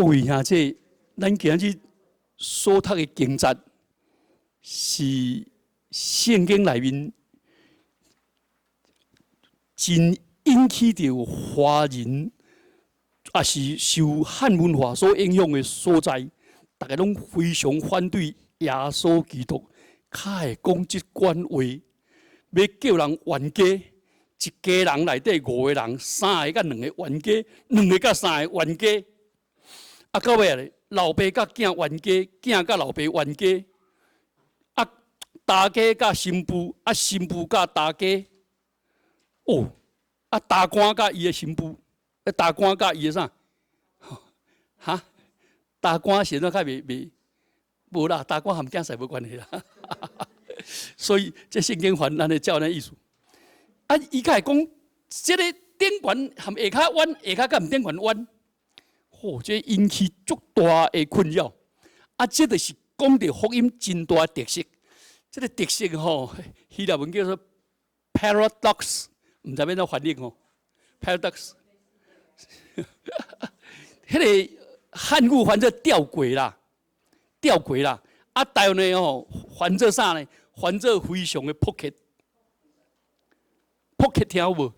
各位兄姐，咱今日所读的经节是圣经内面真引起着华人，也是受汉文化所影响的所在。大家拢非常反对耶稣基督，较会讲即款话，要叫人冤家。一家人内底5个人，3个甲2个冤家，2个甲3个冤家。啊，到尾咧，老爸甲囝冤家，囝甲老爸冤家。啊，大家甲新妇，啊新妇甲大家。哦，啊大官甲伊的新妇，大官甲伊的啥？哈？大官现在较袂，无啦，大官含囝婿无关系啦。所以这圣经还咱的照咱意思。啊，伊甲会讲，这个顶悬含下骹弯，下骹甲毋顶悬弯，哦，这引起足大的困扰。啊，这就是讲到福音真大特色。这个特色吼，希腊文叫做 paradox， 毋知要怎翻译吼 ，paradox。迄个汉语翻做吊诡啦，吊诡啦。啊，台湾呢吼，翻做啥呢？翻做非常的迫切。Pocket 听有无？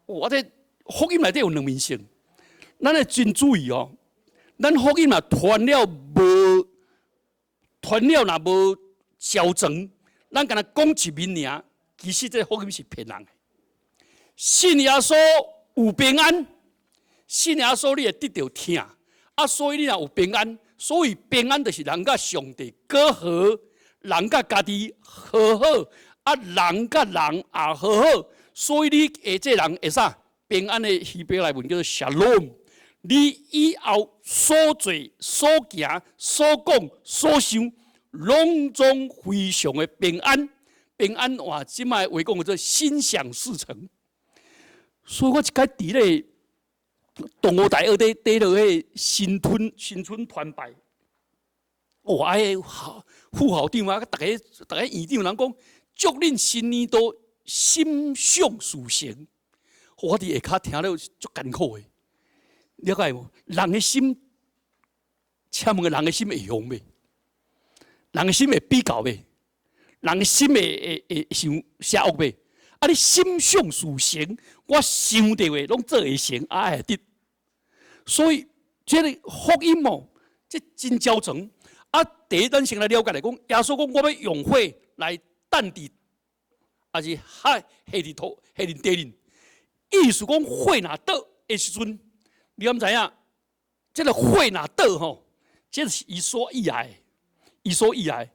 我这福音内底有2面性，咱要真注意哦。咱福音若传了若无销证，咱敢若讲一面尔，其实这福音是骗人的。信耶稣有平安，信耶稣你会得到听，啊，所以你若有平安，所以平安就是人甲上帝和好，人甲家己和好。啊，人甲人也和好，所以你下这人会啥？平安的希伯来文叫做 shalom。你以后所做、所行、所讲、所想，拢总非常的平安。平安话，即卖话讲叫做心想事成。所以我一摆伫咧东吴大学底底落迄新春团拜，哇！副校长啊，大家院长人讲。祝恁新年都心想事成。我伫下骹听了足艰苦的，了解无？人的心，请问人的心会凶袂？人的心会比较袂？人的心会想邪恶袂？啊！你心想事成，我想到的拢做会成，啊会得。所以这个福音哦，这真焦诚。啊，第一，咱先来了解来讲，耶稣讲我要用火来。但伫，还是下伫土下伫地面，意思讲火若倒的时阵，你敢知影？这个火若倒吼，这是伊所意爱的，伊所意爱的。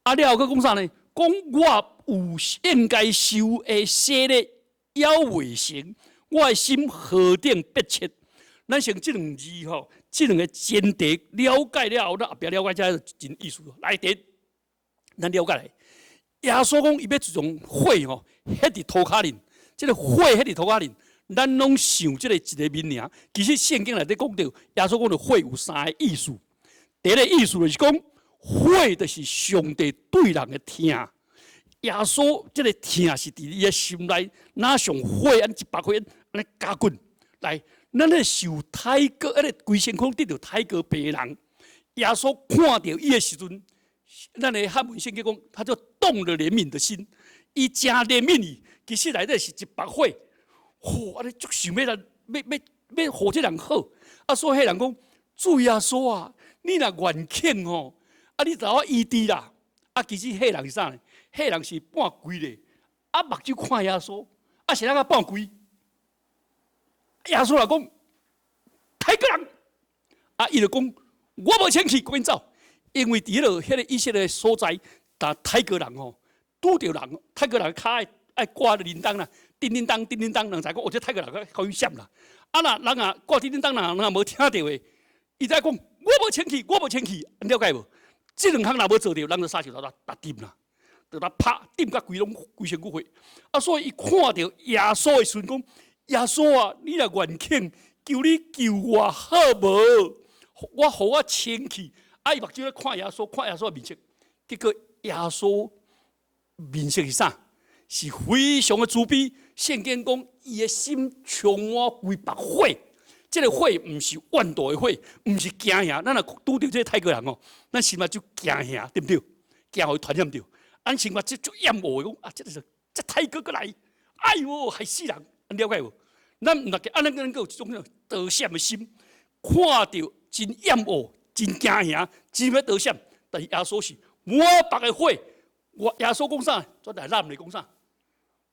啊，了后佫讲啥呢？讲我有应该受的洗礼，还未成，我的心何等迫切。咱先这2字吼，这2个前提了解了后，咱后壁了解才真意思。来第，咱了解来。耶稣讲，伊要一种火吼，迄伫涂骹面，即个火迄伫涂骹面，咱拢想即个一个面尔。其实圣经内底讲到，耶稣讲的火有3个意思。第一个意思就是讲，火就是上帝对人的听。耶稣即个听是伫伊的心内，哪像火按100块安尼加滚来，咱咧受太过，安尼规身躯得到太过病人。耶稣看到伊的时阵。咱的汉文圣经讲，他就动了怜悯的心，伊真怜悯伊。其实内底是100火，安尼足想要要互这人好。啊，所以迄人讲，主耶稣啊，你若愿肯吼，啊，你甲我医治啦。啊，其实迄人是啥呢？迄人是半跪咧，啊，目睭看耶稣，啊，是那个半跪。耶稣来讲，太个人，啊，伊就讲，我无清气，赶紧走。因为伫落迄个以色列所在，但泰国人吼拄着人，泰国人骹爱挂铃铛啦，叮叮当叮叮当，人才讲，我这泰国人可以闪啦。啊那人啊挂叮叮当，人若无听到的，伊在讲我无清气，我无清气，了解无？这2项若无做到，人就杀手头打掂啦，就他拍掂甲规身躯血。啊，所以伊看到耶稣的时阵讲，耶稣啊，你若愿肯，求你救我好无？互我清气。啊！伊目睭咧看耶稣，看耶稣的面色，结果耶稣面色是啥？是非常的慈悲。圣经讲，伊的心充满规白火，这个火唔是怨妒的火，唔是惊吓。咱若拄到这泰国人哦，咱心内就惊吓，对不对？惊互传染着。咱心内就厌恶的讲啊，这泰国过来，哎呦，害死人！了解无？咱唔能够，咱有一种得闪的心，看到真厌恶、真惊吓、真要得闪。但是耶稣是我白的火，我耶稣讲啥？做来咱嚟讲啥？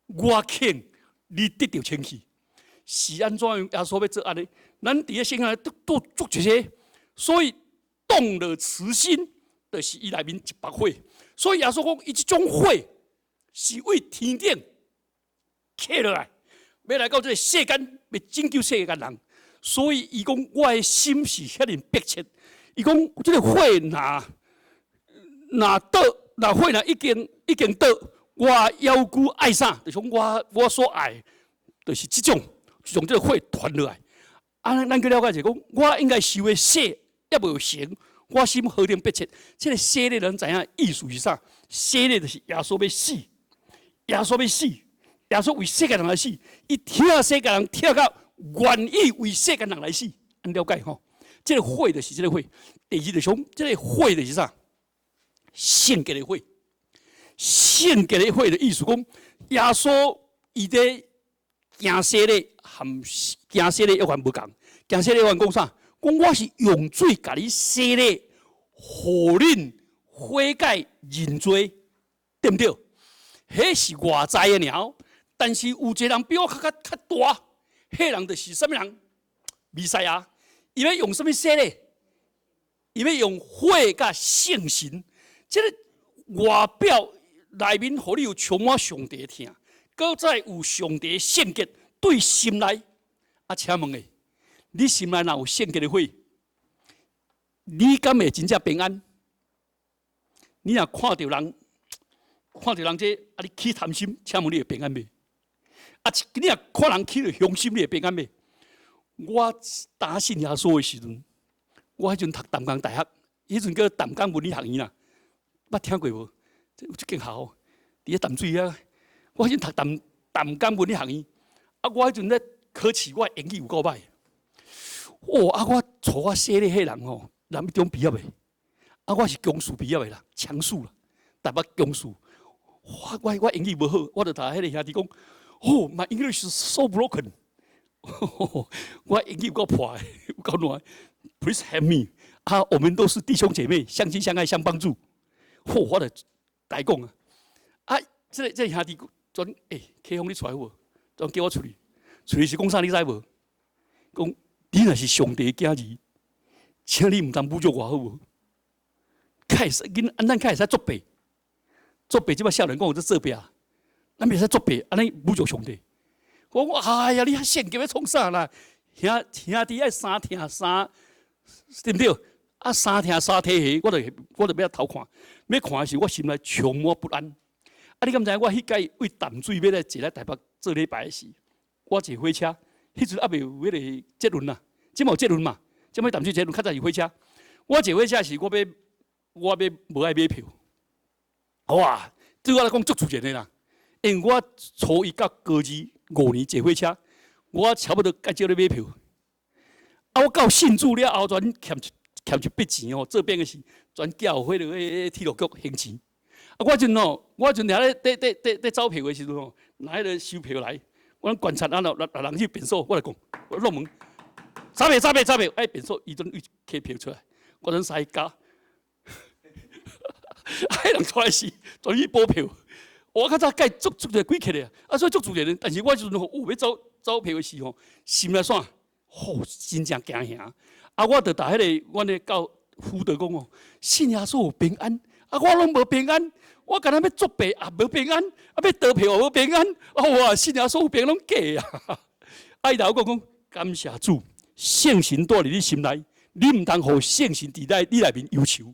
我肯你得到清气，是安怎样？耶稣要做安尼？咱伫咧圣经都做这些，所以动了慈心，就是伊内面一把火。所以耶稣讲，伊这种火是为天顶刻落来，要来到这个世间，要拯救世间人。所以伊讲，我的心是遐尼迫切。伊讲，这个火若倒，若火若已经倒，我要求爱啥？就是讲我所爱，就是这种这个火传落来。咱去了解就讲，我应该受的死也无成，我心何等迫切。这个死的人知影意思是啥？死的就是耶稣要死，耶稣要死，耶稣为世界人来死。伊听世界人听到愿意为世界人来死，了解吼？这个火就是这个火。第二就是讲，这个火就是啥？圣洁的火。圣洁的火的意思讲，耶稣伊在行洗礼和行洗礼约翰无共。行洗礼约翰讲啥？讲我是用水甲你洗礼，互恁悔改认罪，对不对？迄是外在的鸟，但是有一个人比我较大，迄人就是什么人？弥赛亚。伊要用什么洗礼？伊要用火甲圣神，这个外表内面，互你有充满上帝的听，搁再有上帝圣洁对心内。请问诶，你心内若有圣洁的火，你敢会真正平安？你若看到人这你起贪心，请问你会平安未？你若看人起了凶心，你会平安未？我打信耶稣的时阵，我迄阵读淡江大学，迄阵叫淡江文理学院啦，捌听过无？有一间校，伫咧淡水啊。我迄阵读淡江文理学院，我迄阵咧考试，我英语有够歹。我初我写咧迄人吼，南一中毕业的，我是公事毕业的啦，强数啦，台北公事。我英语无好，我就同迄个兄弟讲，my English is so broken 我英语有够破的，有够烂。Please help me 我们都是弟兄姐妹，相亲相爱相帮助。我就大讲这个兄弟转启宏你出来无？转叫我出去，出去是讲啥？你知无？讲你若是上帝的囝儿，请你唔通侮辱我好无？咱开始作弊，作弊即摆少年讲有这作弊啊，咱袂使作弊，安尼侮辱上帝。我哎呀，你遐圣洁要创啥啦？兄弟爱三听三，对不对？三听三体下，我就要偷看，要看的时我心内充满不安。你敢知？我迄届为淡水要来坐来台北做礼拜的时，我坐火车，迄阵还袂有迄个捷运啦，即嘛有捷运嘛，即摆淡水捷运较早是火车。我坐火车时，我要无爱买票。哇，对我来讲足自然的啦，因为我初一到高二5年坐火车，我差不多介少咧买票。我到信主了后，全欠一笔钱哦，做兵的时，全缴迄个铁路局还钱。我阵伫咧走票的时阵哦，拿迄个收票来，我观察人去便所，我来讲，我落门，查票，便所伊阵开票出来，我阵使加，人出来时，全去补票。我较早计足个几克的，所以足自然的。但是我阵要走票的时候，心内啥？真正惊吓。我就打迄个，阮的教辅导讲哦，信耶稣有平安，我拢无平安，我干那要作弊也无平安，要得票也无平安，哇，信耶稣有平安拢假啊！伊头讲感谢主，圣神住伫你心内，你唔通互圣神伫你内面忧愁。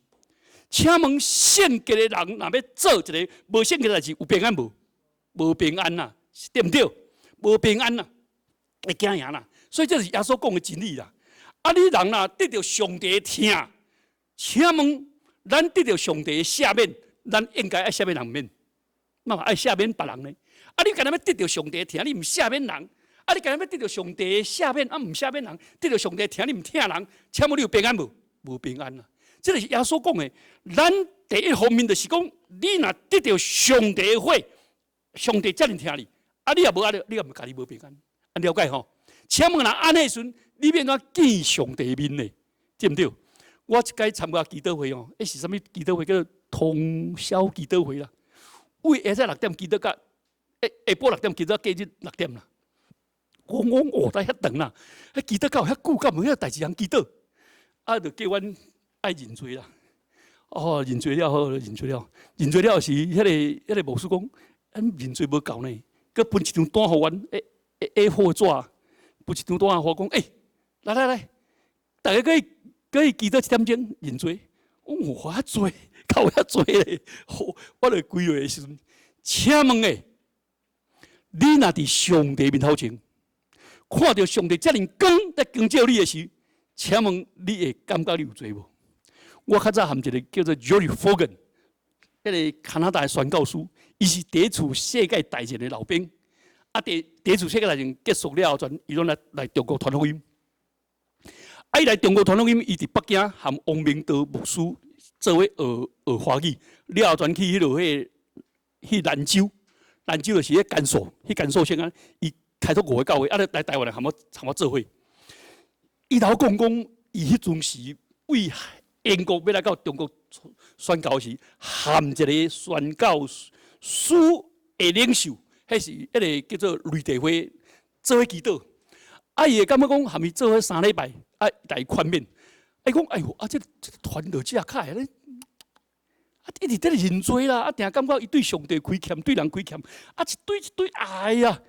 请问圣洁的人，若要做一个无圣洁的代志，有平安无？无平安呐，对不对？无平安呐，会惊吓啦。所以这是耶稣讲的真理啦。你人若得到上帝的听，请问咱得到上帝的赦免，咱应该爱赦免人免？嘛爱赦免别人呢？你干那要得到上帝的听，你唔赦免人，啊，你今日要得到上帝的赦免，啊，唔赦免人，得到上帝听你唔听人，请问你有平安无？无平安啊！这个是耶稣讲的。咱第一方面就是讲，你若得到上帝的话，上帝遮尔听你，啊，你也无安尼，你也唔家己无平安，啊，了解吼？请问若安尼时，你变怎见上帝面呢？对不对？我一届参加祈祷会哦，那是啥物祈祷会？叫做通宵祈祷会啦。为下午6点祈祷到下晡6点祈祷，假日6点啦。我学得遐长啦，迄祈祷到遐久，干无遐代志通祈祷，啊，就叫阮爱认罪啦。哦，认罪了好，认罪了，认罪了是迄个牧师讲，咱认罪无够呢，佮分一张单互阮，A4 纸，分一张单互我讲，来，大家可以祈祷1点钟认罪。我遐多，靠遐多咧，我就规划的时阵，请问你若伫上帝面头前，看到上帝遮尔光在光照你的时，请问你会感觉你有罪无？我较早含一个叫做 Jerry Fogan， 迄个加拿大的宣教师，伊是第一次世界大战的老兵，啊，第一次世界大战结束了后，伊拢来中国传福音。啊，伊来中国传福音，伊伫北京含王明德牧师做伙学华语，了后转去去兰州，兰州就是迄甘肃，县啊，伊开拓5个教会，啊，来台湾来含我做伙。伊头讲，伊迄阵时为英国要来到中国宣教时，含一个宣教书的领袖，迄是迄个叫做雷地会做伙祈祷。啊，伊会感觉讲含伊做伙3礼拜，啊，来宽免。伊讲，哎呦，啊，这团到这卡咧，啊，一直在认罪啦，啊，定感觉伊对上帝亏欠，对人亏欠，啊，一堆爱啊。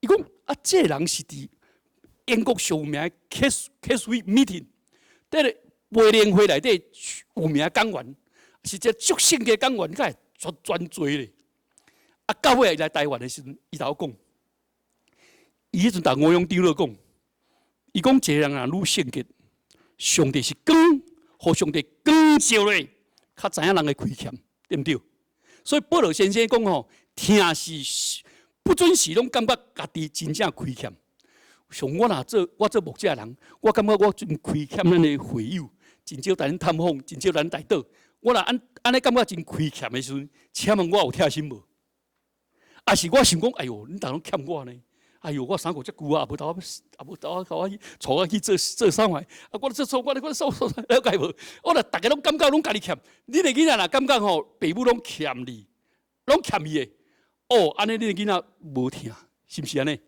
伊讲，啊，这人是伫英国上有名的 Keswick Meeting， 在培灵会内底有名讲员，是一个足性嘅讲员，才会专做咧。啊，到尾来台湾的时阵，伊头讲，伊迄阵同吴永长老讲，伊讲一个人若愈圣洁，上帝是光，互上帝光照咧，较知影人的亏欠，对不对？所以保罗先生讲吼，听是不准时拢感觉家己真正亏欠。像我做牧者人，我感觉我真亏欠咱的会友，真少带恁探访，真少带恁带倒。我若安尼感觉真亏欠的时阵，请问我有贴心无？啊是我想讲，哎哟，恁逐拢欠我呢？哎哟，我3个遮久啊，也无斗甲我去带我去做啥货？啊，我做我了解无？我若大家拢感觉拢家己欠，你的囡仔若感觉吼，父母拢欠你，拢欠伊的，哦，安尼你的囡仔无听，是毋是安尼？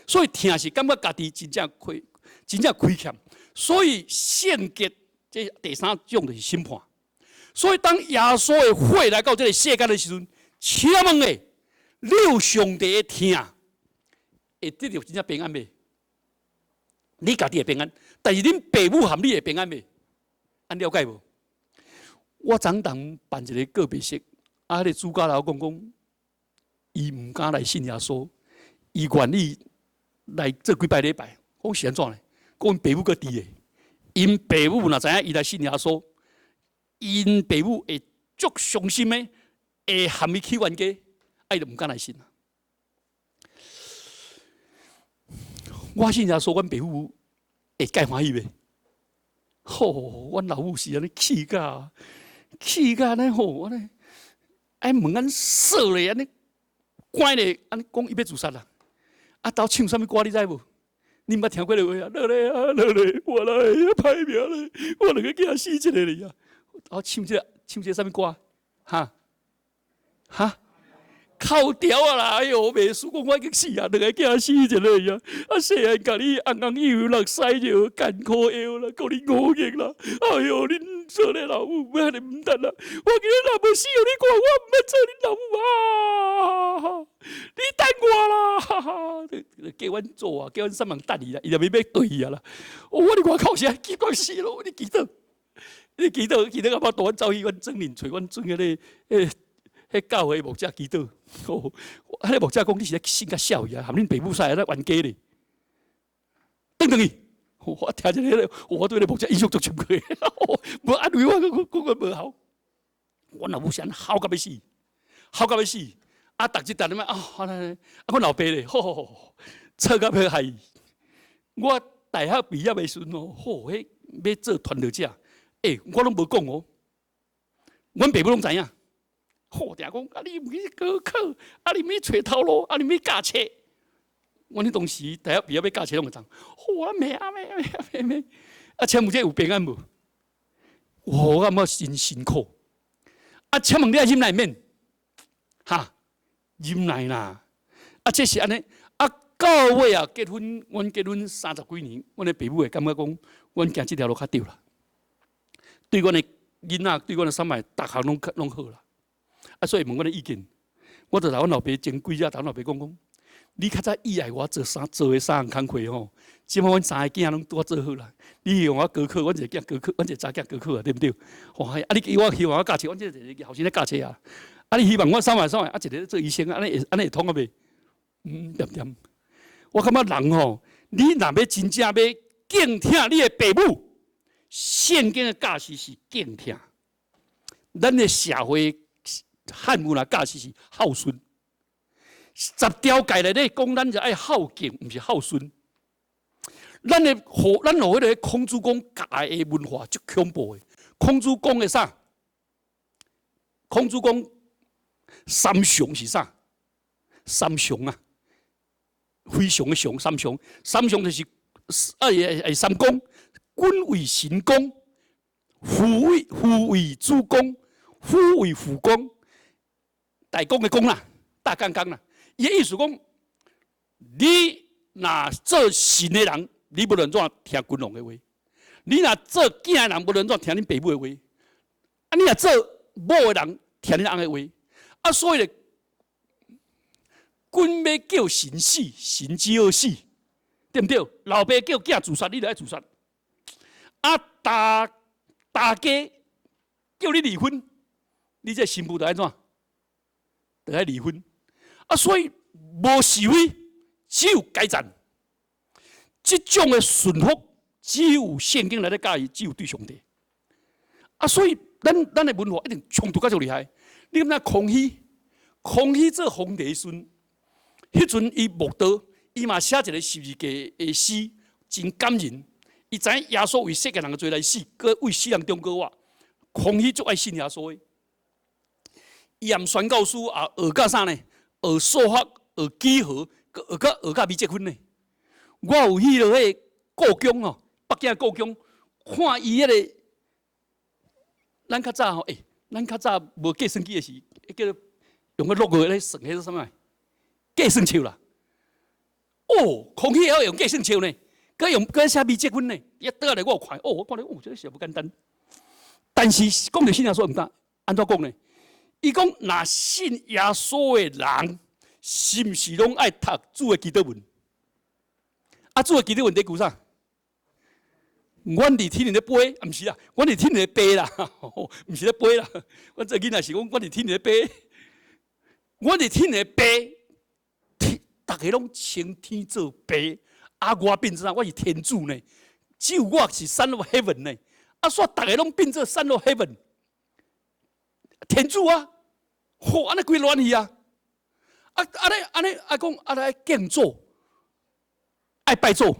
所以听是感觉家己真正亏欠，所以圣洁这第3种就是审判。所以当耶稣的火来到这个世界的时阵，请问你有上帝的听，会得到真正平安未？你家己会平安，但是恁父母含你会平安未？安了解无？我昨当办一个告别式，啊，迄个主教老讲，伊唔敢来信耶稣，伊愿意来做几摆礼拜，讲是安怎呢？讲因父母搁伫个，因父母若知影伊来信耶稣，因父母会足伤心的，会含伊去冤家，伊就唔敢来信啦。我信耶稣，阮父母会介欢喜袂？吼，阮老母是安尼气甲安尼吼，安尼爱问咱说咧安尼，关咧安尼讲伊要自杀啦。啊，斗唱啥物歌你知无？你毋捌听过个话啊？落来啊，落来，我来歹命咧，我两个囝死一个咧呀！啊，唱这个啥物歌？哈？哭调啊啦！哎哟，袂输讲我已经死啊，两个囝死一个呀！啊，细汉甲你红油落屎尿，艰苦腰啦，讲你5亿啦！哎哟，恁做咧老母，安尼唔得啦！我今日若无死，你看我唔要做恁老母啊！你等我啦！哈哈，叫阮做啊，叫阮上网等伊啦，伊就要对伊啊啦！我伫外口是奇怪死咯！你记得阿爸带阮走去阮庄林找阮庄迄教会牧者祈祷，迄个牧者讲你是咧性格小伊啊，含恁爸母婿咧冤家咧，等伊，我听着迄个，我对迄个牧者印象足深刻，无安慰我，讲无效，我老母是安好到要死，啊，逐日逐日啊，阮老爸咧，错到要害伊。我大学毕业的时阵哦，吼，迄要做传道者，我拢无讲哦。阮爸母拢知影，吼，定讲啊，你唔去高考，啊，你唔去找头路，啊，你唔去教册。阮迄当时大学毕业要教册拢会讲，吼，啊，咩，啊，请问这有平安无？我感觉真辛苦。啊，请问你爱忍耐免？哈，忍耐啦。啊，这是安尼。啊，到尾啊，结婚，阮结婚30几年，阮的爸母会感觉讲，阮行这条路较对啦。对阮的囡仔，对阮的三妹，逐项拢好啦。啊，所以问阮的意见，我就甲阮老爸前几日，甲阮老爸讲，你较早以爱我做的3项工课吼，即摆阮3个囝拢拄做好啦。你用我高考，阮一个囝高考，阮一个查囝高考啊，对不对？吼，啊，你希望我教册，阮即个后生咧教册啊。啊，你希望我三妹，啊，一个做医生啊，安尼会通啊袂？点。我感觉人吼，你若要真正要敬听你的爸母。圣经的教示是敬听，咱的社会汉语啦教示是孝顺。10条戒内底讲，咱就爱孝敬，唔是孝顺。咱互迄个孔子讲教的文化足恐怖的。孔子讲的啥？孔子讲三常是啥？三常啊，非常的常，三常。三常就是三公。君为臣公，父为主公，夫为副公。大公的公啦，大干刚啦。伊的意思讲，你若做神的人，你不能怎听君王的话；你若做囝的人，不能怎听恁爸母的话；啊，你若做某的人，听恁翁的话。啊，所以咧，君要叫神死，神只好死，对不对？老爸叫囝自杀，你就爱自杀。啊，大家叫你离婚，你这新妇就爱怎？就爱离婚。啊，所以无是非，只有改赞。这种的顺服，只有圣经来咧教伊，只有对上帝。啊，所以咱的文化一定冲突较就厉害。你看那康熙做皇帝时，迄阵伊慕道，伊嘛写一个12家的诗，真感人。伊知影耶稣为世界人的罪来死，搁为死人中国活。康熙最爱信耶稣的。伊含宣教书也学到啥呢？学数学，学几何，学到未结婚呢。我有去到迄故宫哦，北京故宫，看伊迄个，咱较早吼，咱较早无计算机的时，叫用个录个咧算迄个什么？计算器啦。哦，康熙也要用计算器呢。佮写未结婚呢，一倒来我看，我看这个事不简单。但是讲到信耶稣唔得，安怎讲呢？伊讲若信耶稣的人，是毋是拢爱读主的基督文？啊，主的基督文在讲啥？阮伫天里咧飞，啊，毋是啦，阮伫天里咧飞啦，毋是咧飞啦。阮这囡仔是讲，阮伫天里咧飞，阮伫天里咧飞，大家拢称天做飞。啊，我变成我是天主呢，只有我是 Son of Heaven 呢。啊，所以大家拢变做 Son of Heaven， 天主啊，吼，安尼几乱去啊！安尼啊讲，爱敬祖，爱拜祖，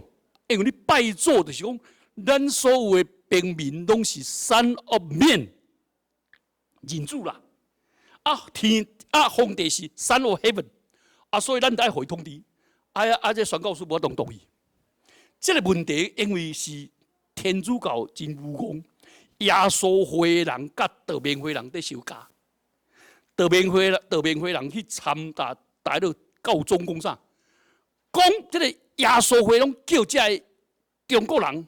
因为你拜祖就是讲，咱所有的平民拢是 Son of Man， 人主啦。啊，皇帝是 Son of Heaven， 啊，所以咱得爱回通知。这宣教书无同意。这个问题，因为是天主教真愚公，耶稣会人甲道明会人在相加。道明会人去参加大陆教宗讲啥？讲这个耶稣会拢叫这中国人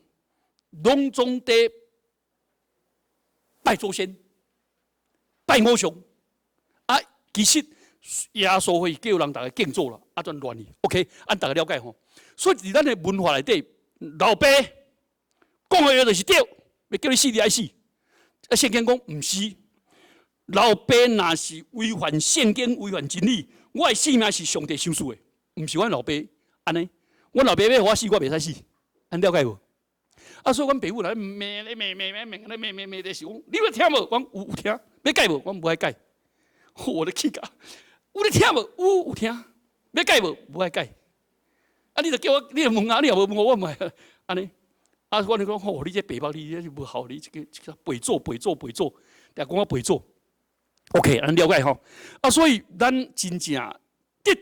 拢总在拜祖先、拜偶像。啊，其实耶稣会叫人大家敬祖啦，啊，转乱去。OK， 按大家了解吼。所以伫咱的文化内底，老爸讲的话就是对，要叫你死你爱死。啊，圣经讲唔是，老爸若是违反圣经、违反真理，我的性命是上帝赏赐的，唔是阮老爸安尼。阮老爸要我死，我袂使死，安了解无？啊，所以阮爸母来骂的时讲，你要听无？我有听，要改无？我无爱改。我的气甲，有咧听无？有听，要改无？无爱改。啊，你著叫我，你著问啊，你也无问我，我咪安尼。啊，我就讲吼，你这白目，你这无好，你这个背做，但讲我背做 ，OK， 咱了解吼。啊，所以咱真正要得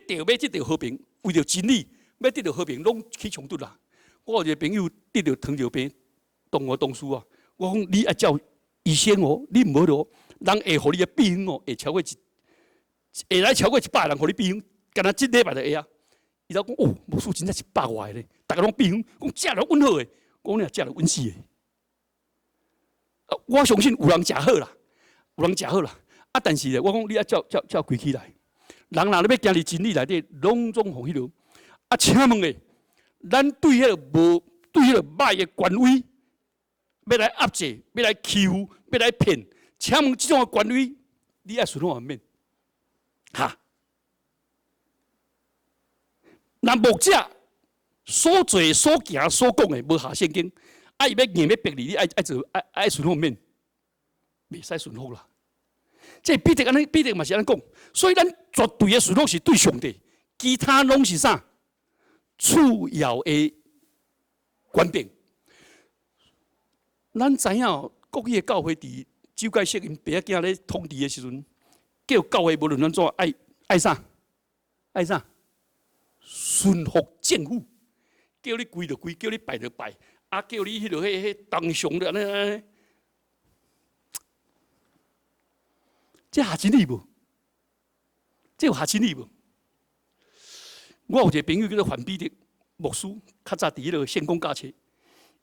到和平，为着真理要得到和平，拢去冲突啦。我有一个朋友得到糖尿病，动我动书啊，我讲你爱照医生哦，你唔好咯，人会互你的病哦，会来超过100人互你病，干那一礼拜就会啊。伊就讲哦，牧师真正100外咧，大家拢病，讲食了稳好诶。讲你也食了稳死的，我相信有人食好啦，啊，但是咧，我讲你要照规矩来，人若要行入真理内底，拢总互迄落。啊，请问诶，咱对迄个歹的权威，要来压制，要来欺负，要来骗，请问这种的权威，你爱顺服免？哈？那牧者所做、所行、所讲的无下圣经，啊，伊要硬要逼你爱做爱顺服免？袂使顺服啦。这必定嘛是安尼讲，所以咱绝对的顺服是对上帝，其他拢是啥？次要的权柄。咱知影国语的教会伫周介石因爸仔囝咧统治的时阵，叫教会无论安怎爱啥？顺服政府。叫你跪就跪，叫你拜就拜，啊，叫你迄落迄当上的安尼，这下真理无？这有下真理无？我有一个朋友叫做范彼得牧师，较早伫迄落县公教册，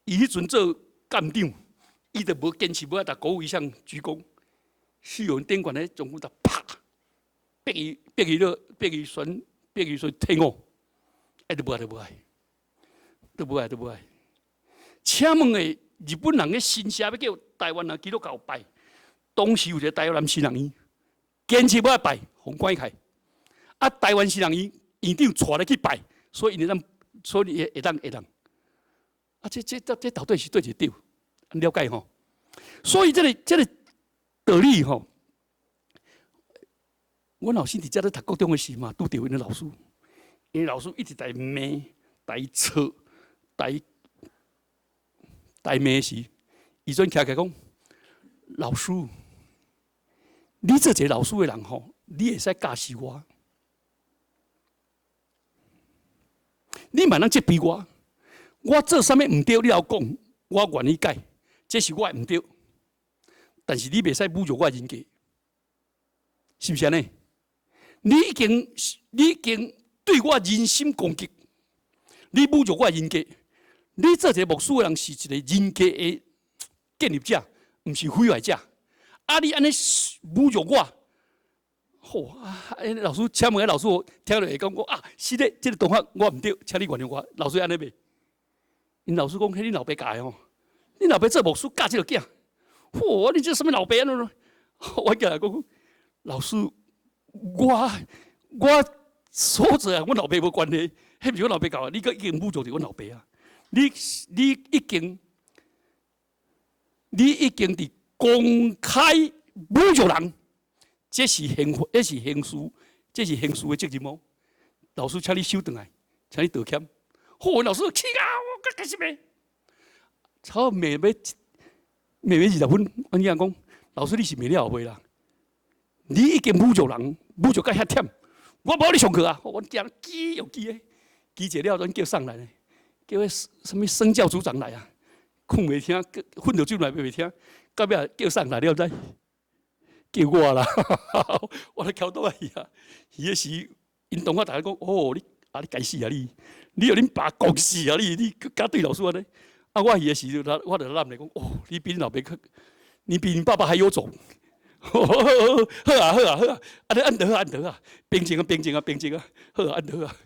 伊迄阵做干长，伊就无坚持要达国务一项鞠躬，是有人顶悬咧，总共就啪，逼伊选退伍，都无爱。请问诶，日本人嘅新社要叫台湾人基督教拜，当时有一个台湾人新人院，坚持要拜，互关开。啊，台湾新人院院长带你去拜，所以会当。啊，这到底是对是对？了解吼？所以这个道理吼，我老师伫遮咧读高中的时嘛，拄着因老师，因老师一直在骂、在吵、在骂时，伊阵徛起讲，老师，你做一个老师的人吼，你会使教示我，你莫通责备我，我做啥物唔对，你要讲，我愿意改，这是我唔对，但是你袂使侮辱我的人格，是不是安尼？你已经对我人身攻击，你侮辱我的人格。你做一个牧师的人是一个人格的建立者，唔是毁坏者。啊，你安尼侮辱我，好啊！老师，请问老师，我听落会讲啊，是的，这个动作我唔对，请你原谅我。老师安尼袂？因老师讲，迄你老爸教的吼，你老爸做牧师教这个囝，嚯！你这什么老爸呢？我讲老师，我所做啊，我老爸无关系，迄不是我老爸教的，你个已经侮辱着我老爸啊！你已经伫公开侮辱人，这是刑事的责任哦。老师，请你收回来，请你道歉。好，老师气啊！我开始骂，超骂20分。我讲讲，老师你是骂了后袂啦？你已经侮辱人，侮辱到遐忝，我无你上课啊！我惊记又记的，记者了，咱叫上来咧。叫迄什么生教组长来啊，困袂听，混到酒内袂听，到尾叫上来了，知叫我啦，我咧敲倒去啊！伊个时，因同学大家讲，哦，你该死啊你！你互恁爸讲死啊你！甲对老师安尼，啊我伊个时我就揽来讲，哦，你比你老爸你比你爸爸还有种！好啊，安得啊，平静啊，好啊，安得啊。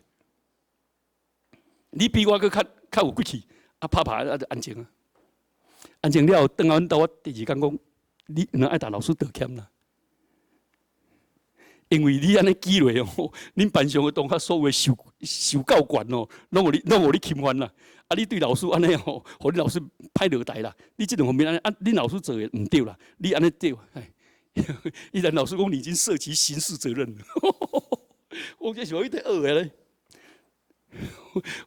你比我佫较有骨气，啊拍啊就安静啊，安静了，转到我第二天讲，你能爱打老师道歉啦，因为你安尼记落哦，恁班上的同学所有受教官哦，拢有你侵犯啦，啊你对老师安尼哦，互你老师歹落台啦，你这种方面安尼，恁老师做的唔对啦，你安尼对，依然老师讲你已经涉及刑事责任了，我这是有一点恶的咧。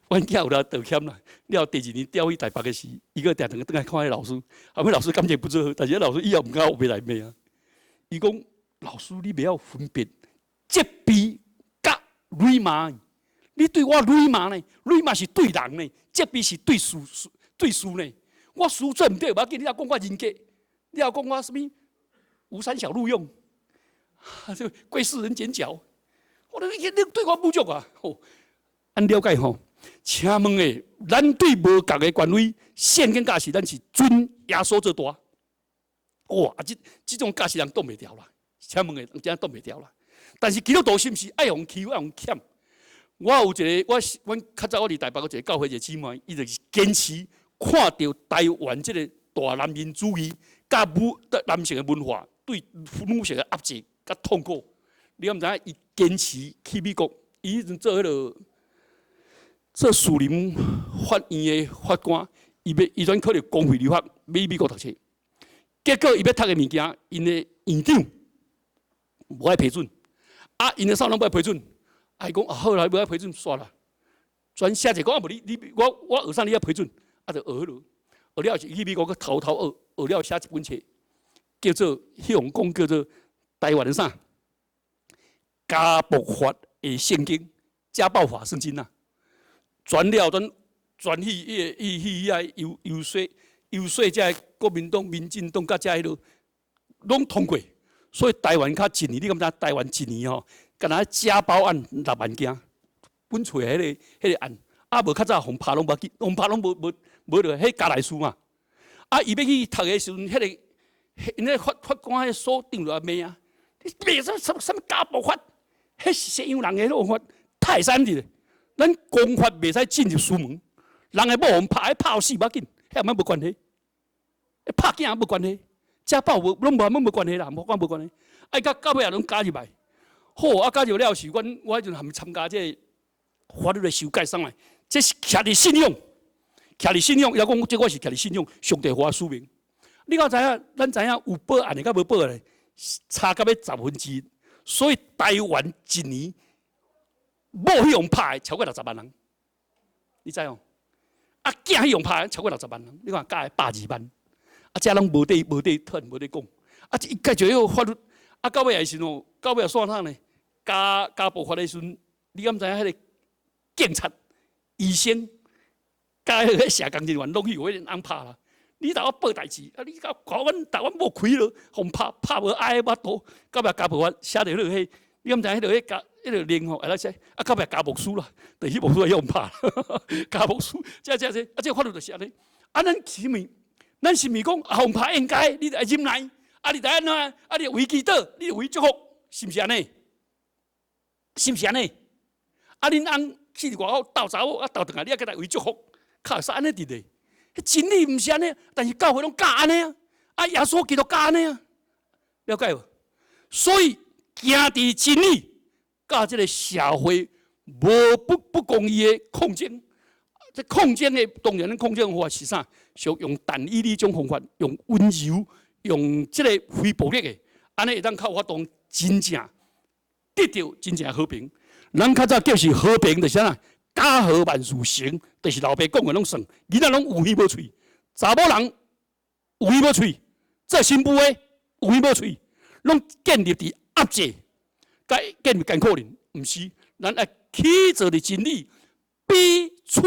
阮囝有来道歉啦。了第2年调去台北的时，伊个定定倒来看迄老师，后尾老师感情不错，但是老师以后毋敢学来骂啊。伊讲老师，你袂晓分辨责备甲辱骂。你对我辱骂呢？辱骂是对人呢，责备是对事呢。我事做毋对，无要紧，你要讲我人格，你要讲我什么吴三小录用，贵世人剪脚，你对我侮辱啊！按了解吼，请问诶，咱对无共的权威献跟价值，咱是尊耶稣做大。哇，这种价值人挡袂掉啦，请问诶，人真挡袂掉啦。但是基督徒是毋是爱用欺负、爱用欠？我有一个，阮较早我伫台北有一个教会一个姊妹，伊就是坚持看到台湾这个大男人主义、甲男性的文化对女性的压制、甲痛苦。你敢毋知影？伊坚持去美国，伊迄阵做迄个做树林法院的法官，伊转考虑公费律法，要美国读册。结果伊要读的物件，因的院长无爱批准，因的少年无爱批准。伊讲好啦，无爱批准煞啦。转写者讲无我学啥你要批准，就学了。学了是去美国去偷学了写一本册，叫做迄样讲叫做台湾的啥家暴法的圣经，家暴法圣经呐。转了转去游说这国民党、民进党甲这迄落，拢通过。所以台湾较一年，你敢知台湾一年吼，敢若家暴案6万件，阮找迄个案，无较早互拍拢无记，互拍拢无落，迄加来书嘛。伊要去读的时阵，因个法官迄所长就骂啊，你骂什么家暴法？迄是西洋人的那法，太惨哩！咱公法袂使进入书门，人的某互拍死无要紧，遐无关系。拍囝也无关系，家暴拢无关系啦，无关系。甲到尾也拢加入来。好，加入了是我迄阵含参加这法律的修改上来，这是徛伫信用，要讲这我是徛伫信用，上帝话书名。你敢知影？咱知影有报案的甲无报的，差到要1/10。所以台湾一年某迄样拍的超过60万人，你知哦？囝迄样拍的超过60万人，你看加120万，这拢无地吞无地讲，伊解决迄个法律，到尾也是哦，到尾也算啥呢？家暴法的时阵，你敢知影迄个警察、医生、甲迄个社工人员拢去有迄个安拍啦？你甲我报代志，你甲阮台湾无开了，互拍无爱巴肚，到尾家暴法写着迄落迄，你敢知迄落迄个令吼，那些到尾家暴书啦，第迄部书也用拍，家暴书，这法律就是安尼。咱是咪？咱是咪讲互拍应该？你来忍耐，你来安怎？你为祈祷，你为祝福，是毋是安尼？是毋是安尼？恁翁去外口斗查某，斗转来，你还给他为祝福，靠是安尼伫咧？真理毋是安尼，但是教会拢教安尼啊！耶稣基督教安尼啊，了解无？所以行伫真理，甲这个社会无不公义的抗争，这抗争的当然，抗争方法是啥？是用但以理种方法，用温柔，用这个非暴力的，安尼会当靠发动真正得到真正和平。咱较早叫是和平，就是啥？家和万事成，就是老爸讲的拢算。囡仔拢有耳无喙，查某人有耳无喙，做新妇的有耳无喙，拢建立伫压制，建立艰苦人，毋是？咱要起做的真理，彼此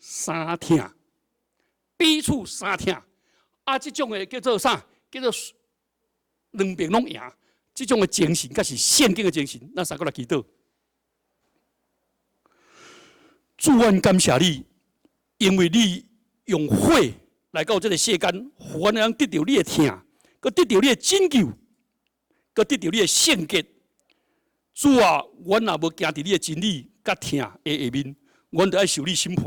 相听，彼此相听。这种的叫做啥？叫做两边拢赢。这种的精神，才是圣经的精神。咱三个来祈祷。主，阮感谢你，因为你用火来到这个世间，互咱得到你的听，佮得到你的拯救，佮得到你的圣洁。主啊，阮若无行伫你的真理佮听的下面，阮就要受你审判。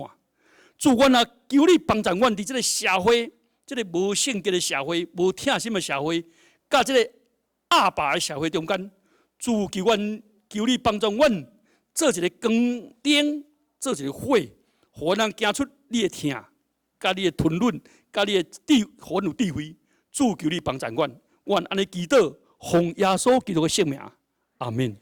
主，阮也求你帮助阮伫这个社会，这个无圣洁的社会、无听心的社会，佮这个阿爸的社会中间，主求你帮助阮做一个光灯。做一个火，互咱行出你的听，甲你的吞论，甲你的互阮有智慧。主求你帮助阮，阮安尼祈祷，奉耶稣基督的圣名，阿门。